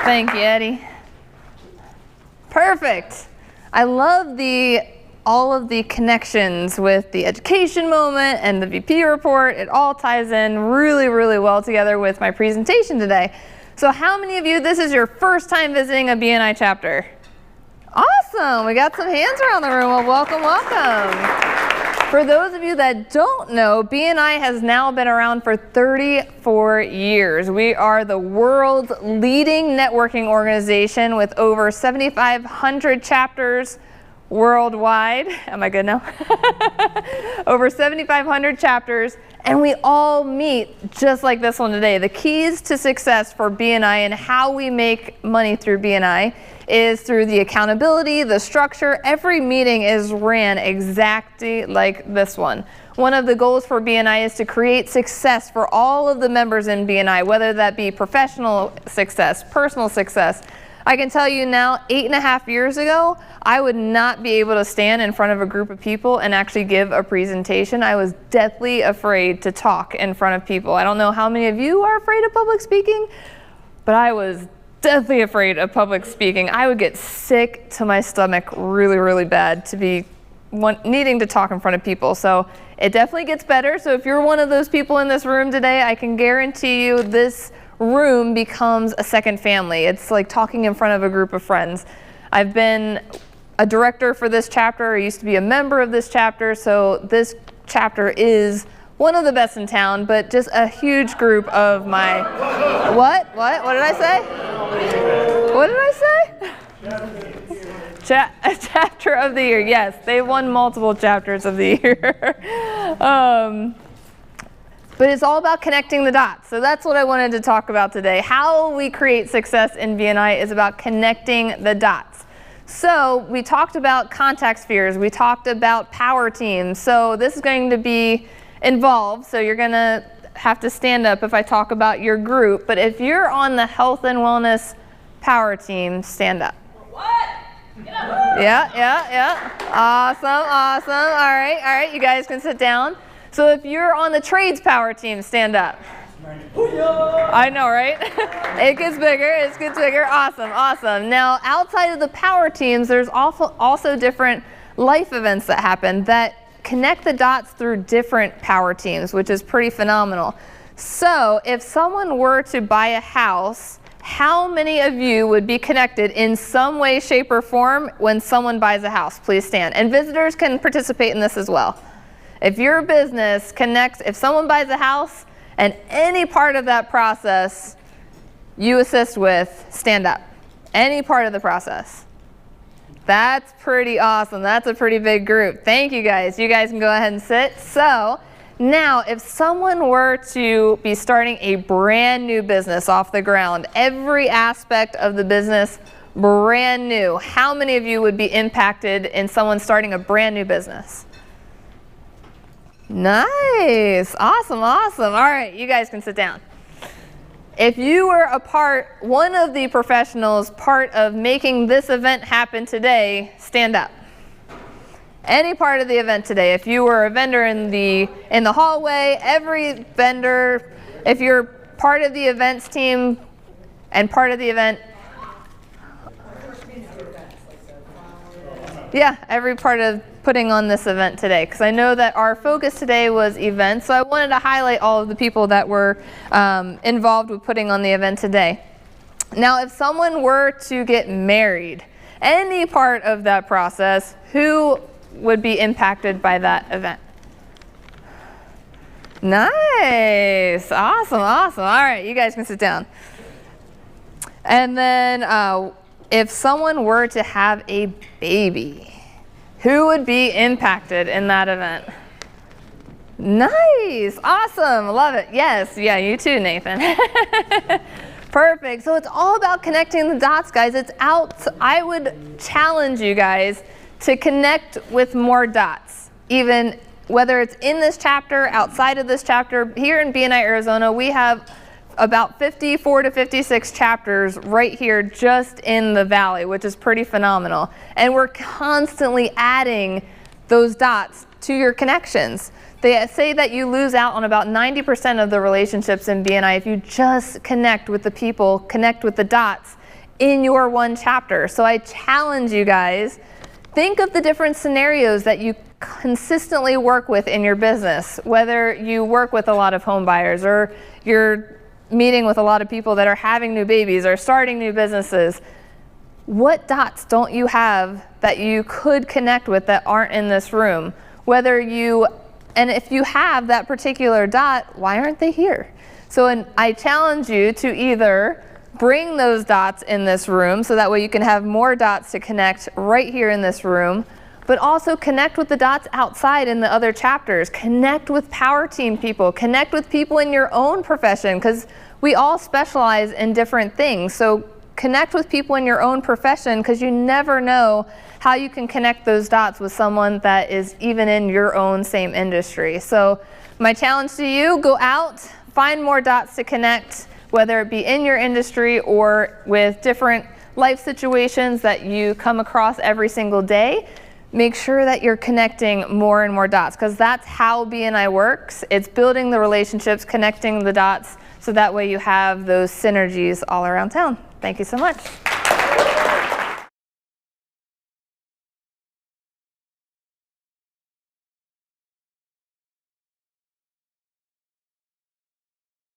Thank you, Eddie. Perfect. I love all of the connections with the education moment and the VP report. It all ties in really, really well together with my presentation today. So how many of you, this is your first time visiting a BNI chapter? Awesome. We got some hands around the room. Well, welcome, welcome. For those of you that don't know, BNI has now been around for 34 years. We are the world's leading networking organization with over 7,500 chapters worldwide. Am I good now? Over 7,500 chapters, and we all meet just like this one today. The keys to success for BNI and how we make money through BNI is through the accountability, the structure. Every meeting is ran exactly like this one. One of the goals for BNI is to create success for all of the members in BNI, whether that be professional success, personal success. I can tell you now, 8.5 years ago, I would not be able to stand in front of a group of people and actually give a presentation. I was deathly afraid to talk in front of people. I don't know how many of you are afraid of public speaking, but I was deathly afraid of public speaking. I would get sick to my stomach really, really bad to be needing to talk in front of people. So it definitely gets better. So if you're one of those people in this room today, I can guarantee you this room becomes a second family. It's like talking in front of a group of friends. I've been a director for this chapter. I used to be a member of this chapter, so this chapter is one of the best in town, but just a huge group of my... What did I say? What did I say? Chapter of the year. Yes, they won multiple chapters of the year. But it's all about connecting the dots. So that's what I wanted to talk about today. How we create success in BNI is about connecting the dots. So we talked about contact spheres. We talked about power teams. So this is going to be involved. So you're going to have to stand up if I talk about your group. But if you're on the health and wellness power team, stand up. What? Yeah. Awesome. All right. You guys can sit down. So if you're on the trades power team, stand up. I know, right? It gets bigger. Awesome. Now, outside of the power teams, there's also different life events that happen that connect the dots through different power teams, which is pretty phenomenal. So if someone were to buy a house, how many of you would be connected in some way, shape, or form when someone buys a house? Please stand. And visitors can participate in this as well. If your business connects, if someone buys a house and any part of that process you assist with, stand up. Any part of the process. That's pretty awesome. That's a pretty big group. Thank you guys. You guys can go ahead and sit. So now, if someone were to be starting a brand new business off the ground, every aspect of the business brand new, how many of you would be impacted in someone starting a brand new business? Nice. Awesome. All right, you guys can sit down. If you were one of the professionals part of making this event happen today, stand up. Any part of the event today. If you were a vendor in the hallway, every vendor, if you're part of the events team and part of the event, yeah, every part of putting on this event today, because I know that our focus today was events, so I wanted to highlight all of the people that were involved with putting on the event today. Now, if someone were to get married, any part of that process, who would be impacted by that event? Nice. Awesome. All right, you guys can sit down. And then if someone were to have a baby, who would be impacted in that event? Nice. Awesome. Love it. Yes. Yeah, you too, Nathan. Perfect. So it's all about connecting the dots, guys. I would challenge you guys to connect with more dots, even whether it's in this chapter, outside of this chapter. Here in BNI Arizona, we have about 54 to 56 chapters right here just in the valley, which is pretty phenomenal. And we're constantly adding those dots to your connections. They say that you lose out on about 90% of the relationships in BNI if you just connect with the people, connect with the dots in your one chapter. So I challenge you guys, think of the different scenarios that you consistently work with in your business, whether you work with a lot of home buyers or you're meeting with a lot of people that are having new babies or starting new businesses. What dots don't you have that you could connect with that aren't in this room? And if you have that particular dot, why aren't they here? So I challenge you to either bring those dots in this room so that way you can have more dots to connect right here in this room, but also connect with the dots outside in the other chapters. Connect with power team people, connect with people in your own profession, because we all specialize in different things. So connect with people in your own profession, because you never know how you can connect those dots with someone that is even in your own same industry. So my challenge to you, go out, find more dots to connect, whether it be in your industry or with different life situations that you come across every single day. Make sure that you're connecting more and more dots, because that's how BNI works. It's building the relationships, connecting the dots, so that way you have those synergies all around town. Thank you so much.